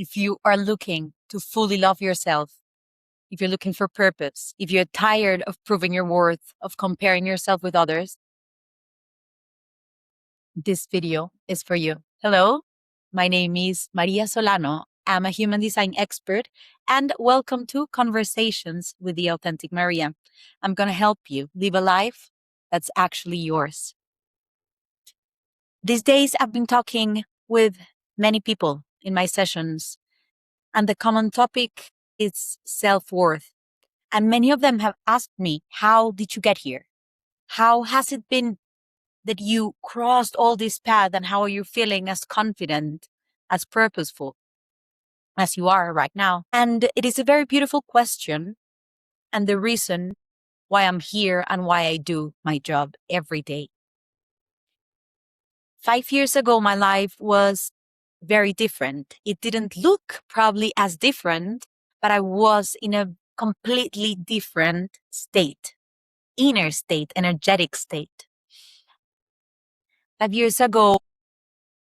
If you are looking to fully love yourself, if you're looking for purpose, if you're tired of proving your worth, of comparing yourself with others, this video is for you. Hello, my name is Maria Solano. I'm a human design expert, and welcome to Conversations with the Authentic Maria. I'm going to help you live a life that's actually yours. These days, I've been talking with many people in my sessions, and the common topic is self-worth. And many of them have asked me, how did you get here? How has it been that you crossed all this path, and how are you feeling as confident, as purposeful as you are right now? And it is a very beautiful question, and the reason why I'm here and why I do my job every day. 5 years ago, my life was very different. It didn't look probably as different, but I was in a completely different state, inner state, energetic state. 5 years ago,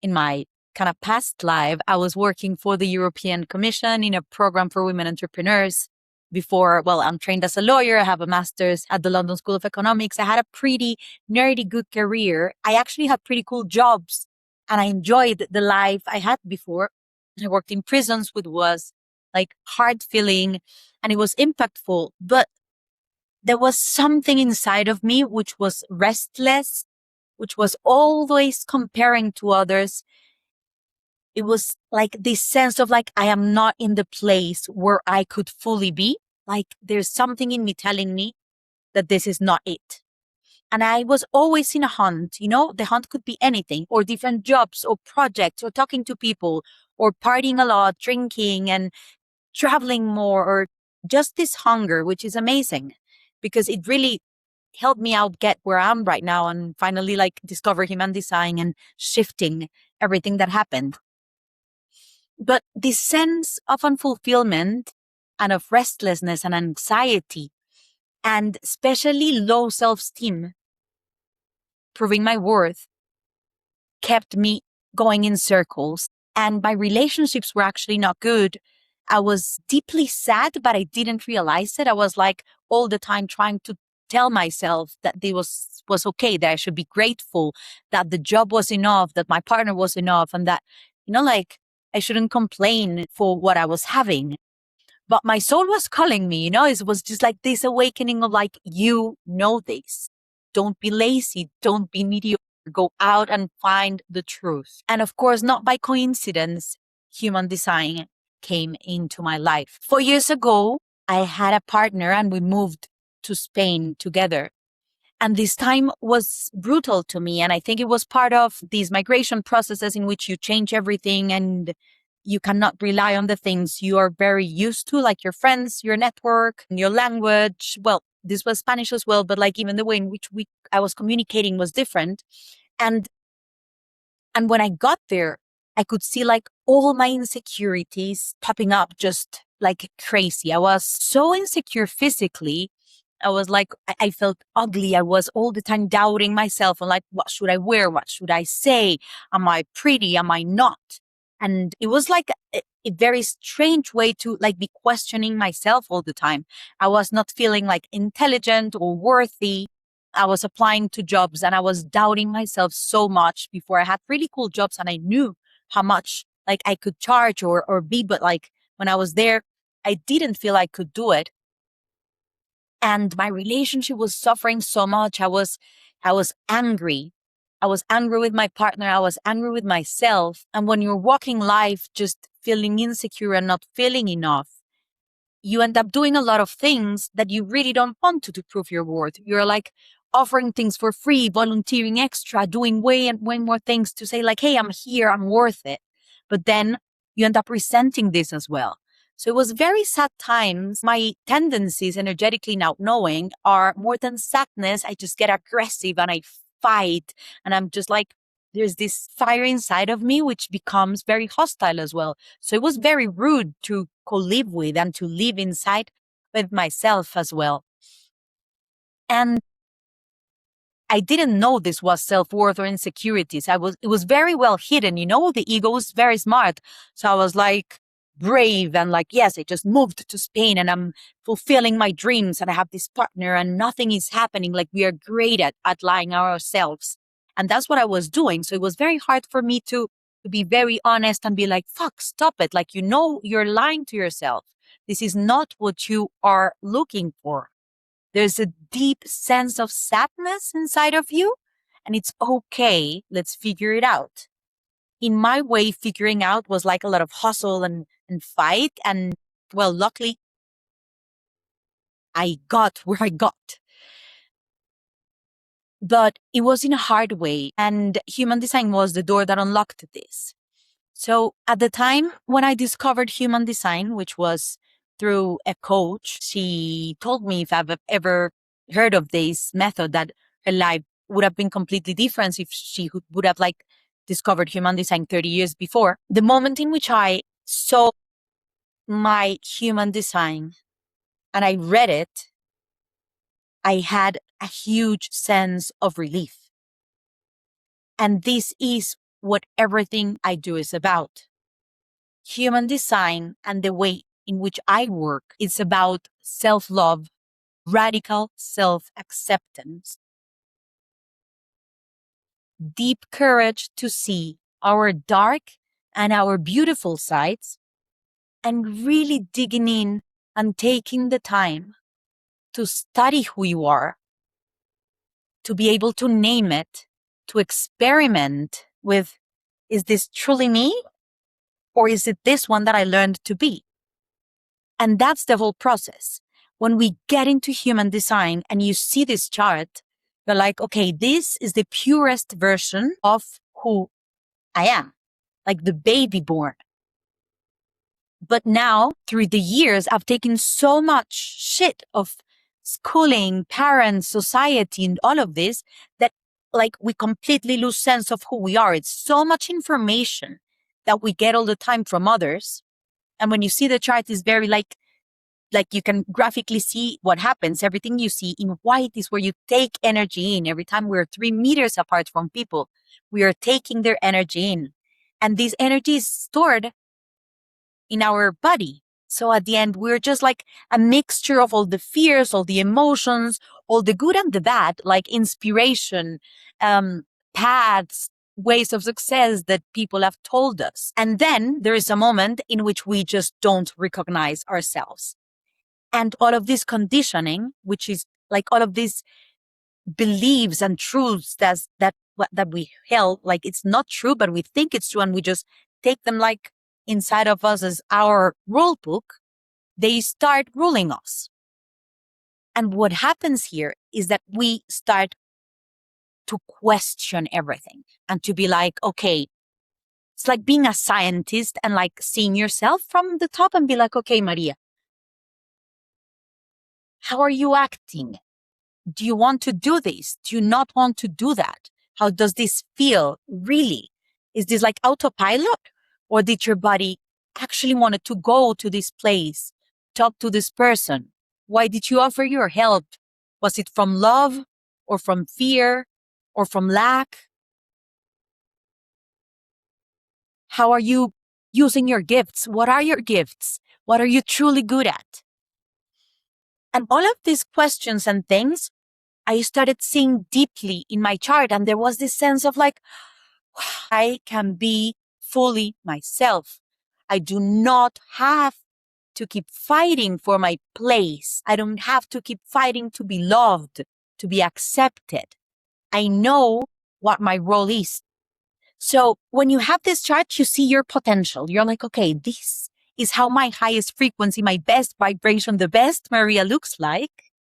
in my kind of past life, I was working for the European Commission in a program for women entrepreneurs. Before, I'm trained as a lawyer. I have a master's at the London School of Economics. I had a pretty nerdy, good career. I actually had pretty cool jobs, and I enjoyed the life I had before. I worked in prisons, which was like hard feeling, and it was impactful. But there was something inside of me which was restless, which was always comparing to others. It was like this sense of like, I am not in the place where I could fully be. Like there's something in me telling me that this is not it. And I was always in a hunt, the hunt could be anything, or different jobs or projects, or talking to people, or partying a lot, drinking and traveling more, or just this hunger, which is amazing because it really helped me out get where I am right now and finally like discover human design and shifting everything that happened. But this sense of unfulfillment and of restlessness and anxiety, and especially low self-esteem, proving my worth, kept me going in circles. And my relationships were actually not good. I was deeply sad, but I didn't realize it. I was like all the time trying to tell myself that it was okay, that I should be grateful, that the job was enough, that my partner was enough, and that, like I shouldn't complain for what I was having. But my soul was calling me, it was just like this awakening of like, you know this. Don't be lazy. Don't be mediocre. Go out and find the truth. And of course, not by coincidence, human design came into my life. 4 years ago, I had a partner and we moved to Spain together. And this time was brutal to me. And I think it was part of these migration processes in which you change everything and you cannot rely on the things you are very used to, like your friends, your network, your language. Well, this was Spanish as well, but like even the way in which I was communicating was different. And when I got there, I could see like all my insecurities popping up just like crazy. I was so insecure physically. I was like, I felt ugly. I was all the time doubting myself and like, what should I wear? What should I say? Am I pretty? Am I not? And it was like a very strange way to like be questioning myself all the time. I was not feeling like intelligent or worthy. I was applying to jobs and I was doubting myself so much before I had really cool jobs and I knew how much like I could charge or be, but like when I was there, I didn't feel I could do it. And my relationship was suffering so much. I was angry. I was angry with my partner. I was angry with myself. And when you're walking life just feeling insecure and not feeling enough, you end up doing a lot of things that you really don't want to prove your worth. You're like offering things for free, volunteering extra, doing way more things to say like, hey, I'm here, I'm worth it. But then you end up resenting this as well. So it was very sad times. My tendencies energetically now knowing are more than sadness. I just get aggressive and I fight. And I'm just like, there's this fire inside of me, which becomes very hostile as well. So it was very rude to co-live with and to live inside with myself as well. And I didn't know this was self-worth or insecurities. It was very well hidden. The ego was very smart. So I was like, brave and like, yes, I just moved to Spain and I'm fulfilling my dreams and I have this partner and nothing is happening. Like we are great at lying ourselves. And that's what I was doing. So it was very hard for me to be very honest and be like, fuck, stop it. Like, you're lying to yourself. This is not what you are looking for. There's a deep sense of sadness inside of you and it's okay. Let's figure it out. In my way, figuring out was like a lot of hustle and fight. And well, luckily, I got where I got. But it was in a hard way. And human design was the door that unlocked this. So at the time when I discovered human design, which was through a coach, she told me if I've ever heard of this method, that her life would have been completely different if she would have like discovered human design 30 years before. The moment in which I saw my human design and I read it, I had a huge sense of relief. And this is what everything I do is about. Human design and the way in which I work is about self-love, radical self-acceptance, deep courage to see our dark and our beautiful sides, and really digging in and taking the time to study who you are, to be able to name it, to experiment with, is this truly me? Or is it this one that I learned to be? And that's the whole process. When we get into human design and you see this chart, you're like, okay, this is the purest version of who I am, like the baby born. But now, through the years, I've taken so much shit of schooling, parents, society, and all of this that like we completely lose sense of who we are. It's so much information that we get all the time from others. And when you see the chart, is very like you can graphically see what happens. Everything you see in white is where you take energy in. Every time we're 3 meters apart from people, we are taking their energy in. And this energy is stored in our body. So at the end, we're just like a mixture of all the fears, all the emotions, all the good and the bad, like inspiration, paths, ways of success that people have told us. And then there is a moment in which we just don't recognize ourselves. And all of this conditioning, which is like all of these beliefs and truths that we held, like it's not true, but we think it's true. And we just take them like inside of us as our rule book. They start ruling us. And what happens here is that we start to question everything and to be like, okay, it's like being a scientist and like seeing yourself from the top and be like, okay, Maria, how are you acting? Do you want to do this? Do you not want to do that? How does this feel really? Is this like autopilot? Or did your body actually want to go to this place, talk to this person? Why did you offer your help? Was it from love or from fear or from lack? How are you using your gifts? What are your gifts? What are you truly good at? And all of these questions and things, I started seeing deeply in my chart. And there was this sense of like, I can be fully myself. I do not have to keep fighting for my place. I don't have to keep fighting to be loved, to be accepted. I know what my role is. So when you have this chart, you see your potential. You're like, okay, this is how my highest frequency, my best vibration, the best Maria looks like.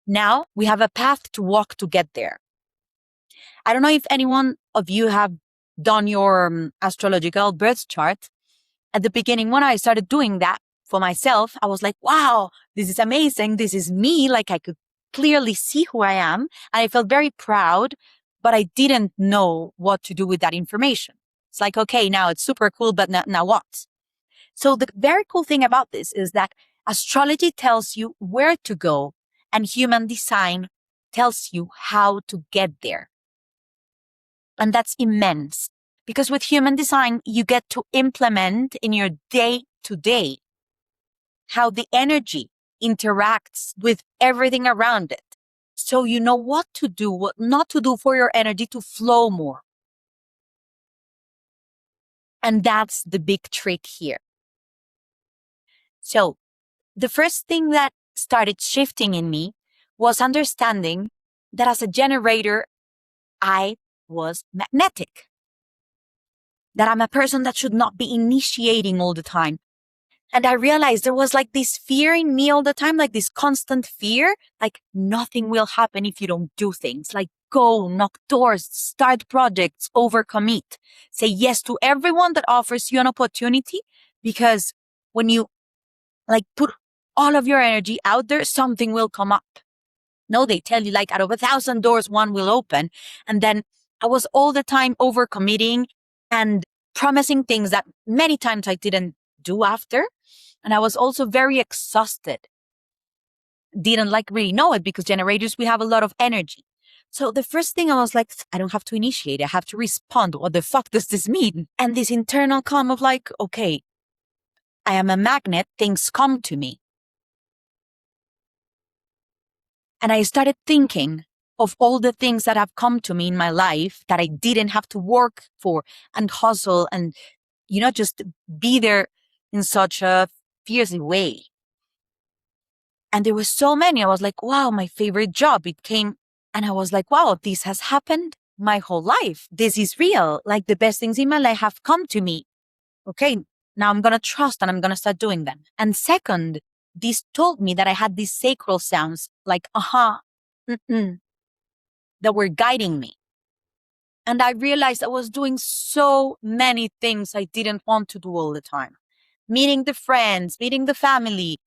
Now we have a path to walk to get there. I don't know if anyone of you have done your astrological birth chart. At the beginning, when I started doing that for myself, I was like, wow, this is amazing. This is me. Like I could clearly see who I am. And I felt very proud, but I didn't know what to do with that information. It's like, okay, now it's super cool, but now what? So the very cool thing about this is that astrology tells you where to go and human design tells you how to get there. And that's immense because with human design, you get to implement in your day day-to-day, how the energy interacts with everything around it. So you know what to do, what not to do for your energy to flow more. And that's the big trick here. So the first thing that started shifting in me was understanding that as a generator, I was magnetic. That I'm a person that should not be initiating all the time. And I realized there was like this fear in me all the time, like this constant fear, like nothing will happen if you don't do things, like go, knock doors, start projects, overcommit, say yes to everyone that offers you an opportunity, because when you like put all of your energy out there, something will come up. No, they tell you like out of 1,000 doors, one will open. And then I was all the time overcommitting and promising things that many times I didn't do after. And I was also very exhausted. Didn't like really know it because generators, we have a lot of energy. So the first thing I was like, I don't have to initiate. I have to respond. What the fuck does this mean? And this internal calm of like, okay, I am a magnet. Things come to me. And I started thinking of all the things that have come to me in my life that I didn't have to work for and hustle and, just be there in such a fierce way. And there were so many. I was like, wow, my favorite job. It came and I was like, wow, this has happened my whole life. This is real. Like the best things in my life have come to me. Okay, now I'm going to trust and I'm going to start doing them. And second, this told me that I had these sacral sounds like, that were guiding me. And I realized I was doing so many things I didn't want to do all the time. Meeting the friends, meeting the family,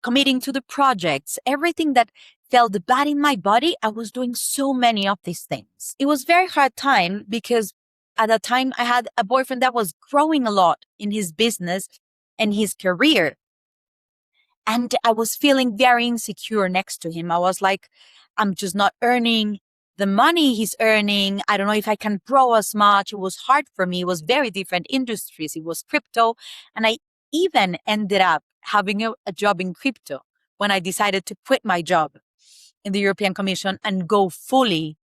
committing to the projects, everything that felt bad in my body, I was doing so many of these things. It was very hard time because at that time I had a boyfriend that was growing a lot in his business and his career. And I was feeling very insecure next to him. I was like, I'm just not earning the money he's earning. I don't know if I can grow as much. It was hard for me. It was very different industries. It was crypto. And I even ended up having a job in crypto when I decided to quit my job in the European Commission and go fully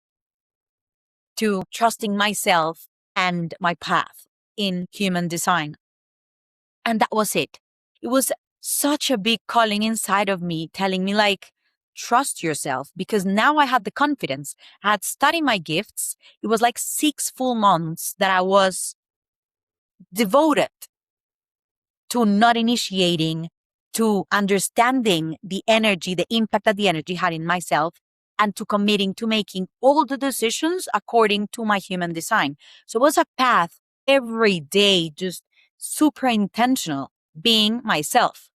to trusting myself and my path in human design. And that was it. It was such a big calling inside of me, telling me like, trust yourself, because now I had the confidence. I had studied my gifts. It was like 6 full months that I was devoted to not initiating, to understanding the energy, the impact that the energy had in myself, and to committing to making all the decisions according to my human design. So it was a path every day, just super intentional, being myself.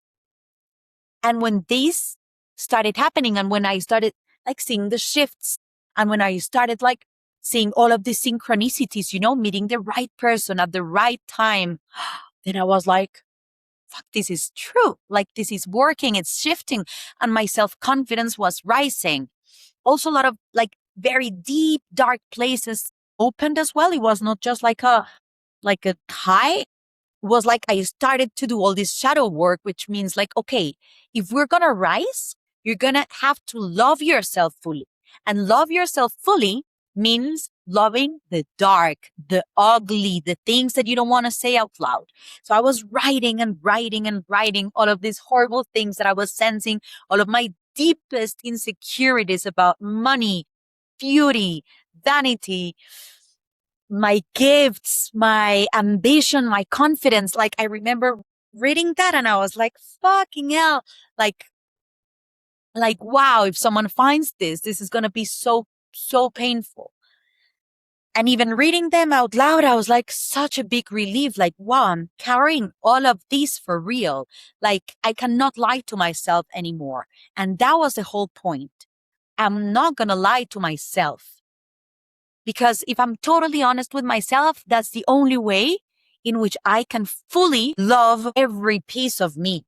And when these started happening and when I started like seeing the shifts and when I started like seeing all of the synchronicities, meeting the right person at the right time, then I was like, fuck, this is true. Like this is working. It's shifting. And my self-confidence was rising. Also a lot of like very deep, dark places opened as well. It was not just like a high. Was like I started to do all this shadow work, which means like, okay, if we're going to rise, you're going to have to love yourself fully. And love yourself fully means loving the dark, the ugly, the things that you don't want to say out loud. So I was writing and writing and writing all of these horrible things that I was sensing, all of my deepest insecurities about money, beauty, vanity, my gifts, my ambition, my confidence. Like I remember reading that and I was like, fucking hell. Like, wow, if someone finds this is going to be so, so painful. And even reading them out loud, I was like, such a big relief. Like, wow, I'm carrying all of this for real. Like I cannot lie to myself anymore. And that was the whole point. I'm not going to lie to myself. Because if I'm totally honest with myself, that's the only way in which I can fully love every piece of me.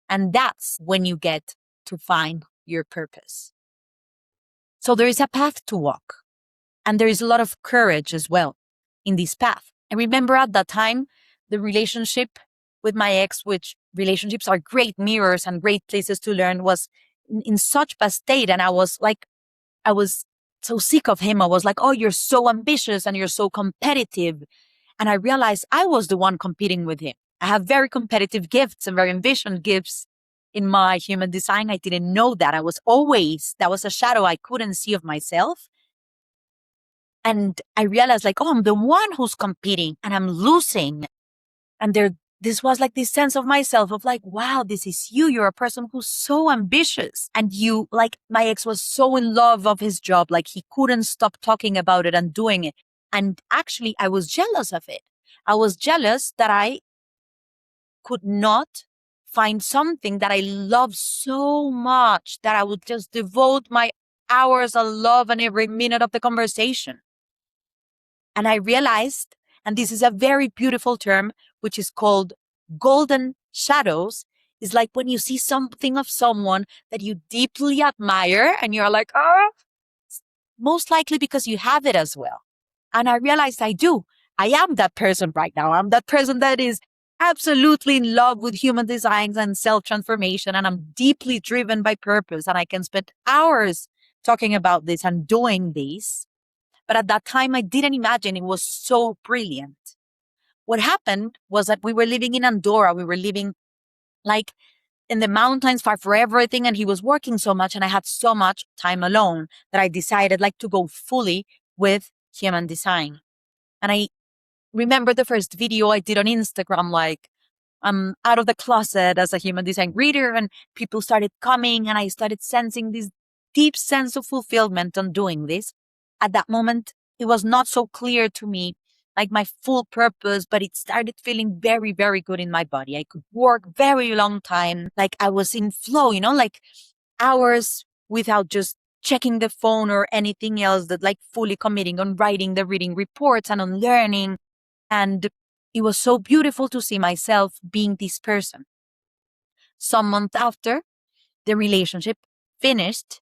And that's when you get to find your purpose. So there is a path to walk. And there is a lot of courage as well in this path. I remember at that time, the relationship with my ex, which relationships are great mirrors and great places to learn, was in such bad state. And I was so sick of him. I was like, oh, you're so ambitious and you're so competitive. And I realized I was the one competing with him. I have very competitive gifts and very ambitious gifts in my human design. I didn't know that. That was a shadow I couldn't see of myself. And I realized like, oh, I'm the one who's competing and I'm losing. And this was like this sense of myself of like, wow, this is you. You're a person who's so ambitious. And like my ex was so in love of his job. Like he couldn't stop talking about it and doing it. And actually I was jealous of it. I was jealous that I could not find something that I love so much that I would just devote my hours of love and every minute of the conversation. And I realized, and this is a very beautiful term, which is called golden shadows, is like when you see something of someone that you deeply admire and you're like, oh, most likely because you have it as well. And I realized I do. I am that person right now. I'm that person that is absolutely in love with human designs and self-transformation. And I'm deeply driven by purpose. And I can spend hours talking about this and doing this. But at that time, I didn't imagine it was so brilliant. What happened was that we were living in Andorra. We were living like in the mountains, far from everything. And he was working so much and I had so much time alone that I decided like to go fully with human design. And I remember the first video I did on Instagram, like I'm out of the closet as a human design reader, and people started coming and I started sensing this deep sense of fulfillment on doing this. At that moment, it was not so clear to me, like my full purpose, but it started feeling very, very good in my body. I could work very long time. Like I was in flow, like hours without just checking the phone or anything else, that like fully committing on writing the reading reports and on learning. And it was so beautiful to see myself being this person. Some month after the relationship finished,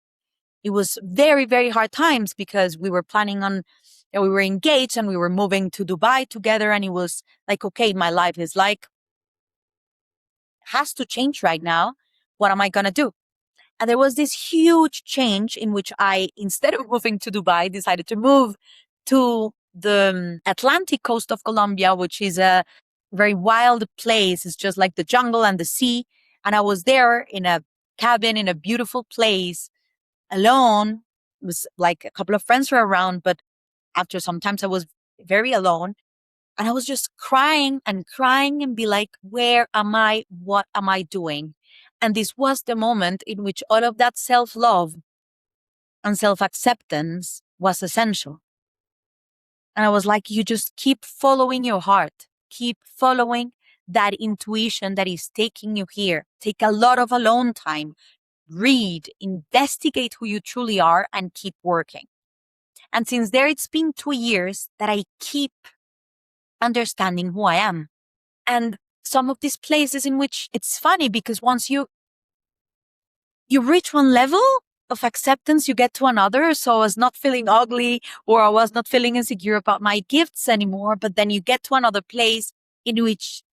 it was very, very hard times because we were planning on, we were engaged and we were moving to Dubai together. And it was like, okay, my life is like, has to change right now. What am I going to do? And there was this huge change in which I, instead of moving to Dubai, decided to move to the Atlantic coast of Colombia, which is a very wild place. It's just like the jungle and the sea. And I was there in a cabin in a beautiful place alone. It was like a couple of friends were around, but after some times I was very alone. And I was just crying and be like, where am I? What am I doing? And this was the moment in which all of that self-love and self-acceptance was essential. And I was like, you just keep following your heart, keep following that intuition that is taking you here. Take a lot of alone time, read, investigate who you truly are, and keep working. And since there, it's been 2 years that I keep understanding who I am. And some of these places in which it's funny because once you reach one level of acceptance, you get to another. So I was not feeling ugly or I was not feeling insecure about my gifts anymore. But then you get to another place in which,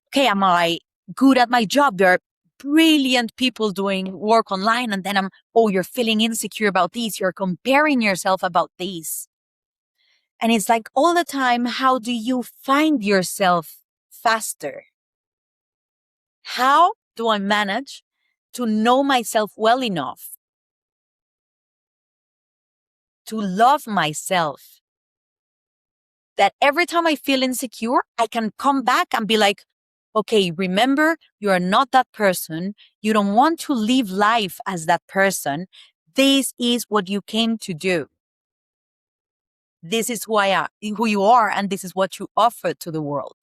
okay, am I good at my job? There are brilliant people doing work online. And then you're feeling insecure about these. You're comparing yourself about these. And it's like all the time, how do you find yourself faster? How do I manage to know myself well enough to love myself that every time I feel insecure, I can come back and be like, okay, remember, you are not that person. You don't want to live life as that person. This is what you came to do. This is who you are, and this is what you offer to the world.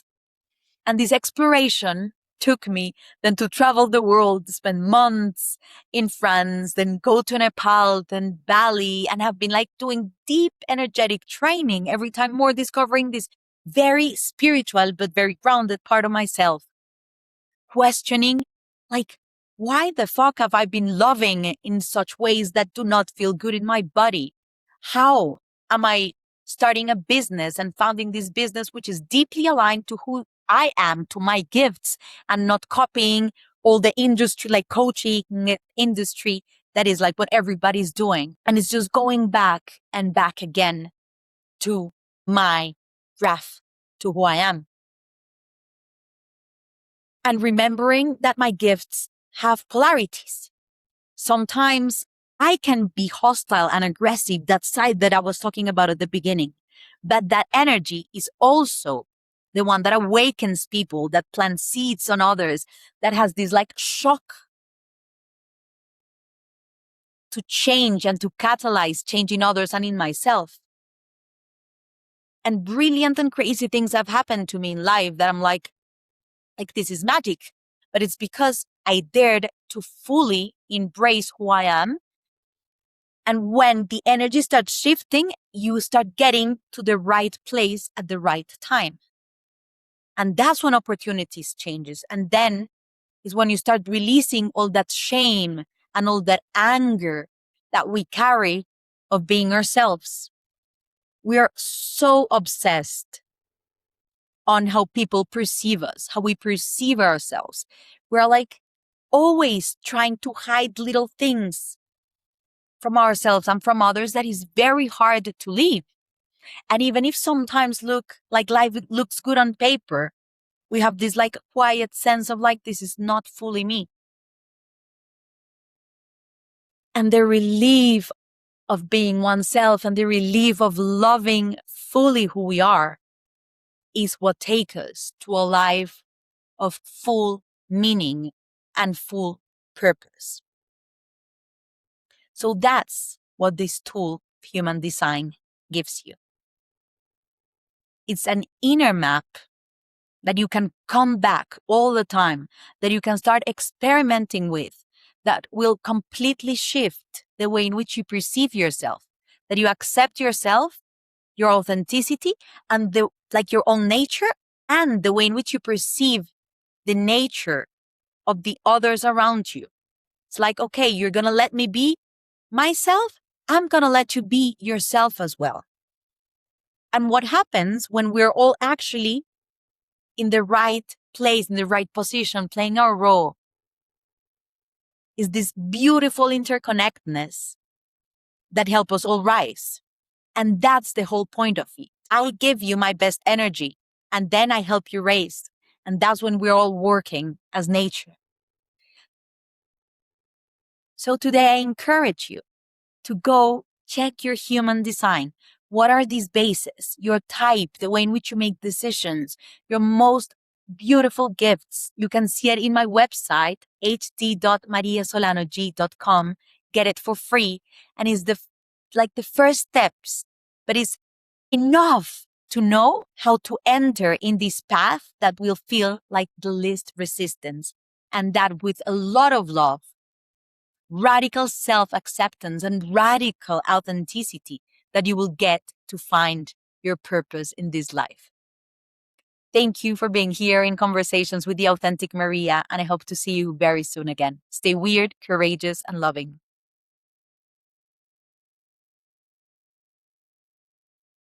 And this exploration took me then to travel the world, spend months in France, then go to Nepal, then Bali, and have been like doing deep energetic training every time, more discovering this very spiritual but very grounded part of myself. Questioning, like, why the fuck have I been loving in such ways that do not feel good in my body? How am I starting a business and founding this business which is deeply aligned to who I am to my gifts and not copying all the industry, like coaching industry, that is like what everybody's doing. And it's just going back and back again to my breath, to who I am. And remembering that my gifts have polarities. Sometimes I can be hostile and aggressive, that side that I was talking about at the beginning. But that energy is also the one that awakens people, that plants seeds on others, that has this like shock to change and to catalyze change in others and in myself. And brilliant and crazy things have happened to me in life that I'm like this is magic. But it's because I dared to fully embrace who I am. And when the energy starts shifting, you start getting to the right place at the right time. And that's when opportunities changes. And then is when you start releasing all that shame and all that anger that we carry of being ourselves. We are so obsessed on how people perceive us, how we perceive ourselves. We're like always trying to hide little things from ourselves and from others that is very hard to leave. And even if sometimes look like life looks good on paper, we have this like quiet sense of like, this is not fully me. And the relief of being oneself and the relief of loving fully who we are is what takes us to a life of full meaning and full purpose. So that's what this tool, human design, gives you. It's an inner map that you can come back all the time, that you can start experimenting with, that will completely shift the way in which you perceive yourself, that you accept yourself, your authenticity, and your own nature, and the way in which you perceive the nature of the others around you. It's like, okay, you're going to let me be myself. I'm going to let you be yourself as well. And what happens when we're all actually in the right place, in the right position, playing our role, is this beautiful interconnectedness that help us all rise. And that's the whole point of it. I'll give you my best energy, and then I help you raise. And that's when we're all working as nature. So today I encourage you to go check your human design. What are these bases? Your type, the way in which you make decisions, your most beautiful gifts. You can see it in my website, hd.mariasolanoG.com. Get it for free. And it's the first steps, but it's enough to know how to enter in this path that will feel like the least resistance. And that with a lot of love, radical self-acceptance, and radical authenticity that you will get to find your purpose in this life. Thank you for being here in Conversations with the Authentic Maria, and I hope to see you very soon again. Stay weird, courageous, and loving.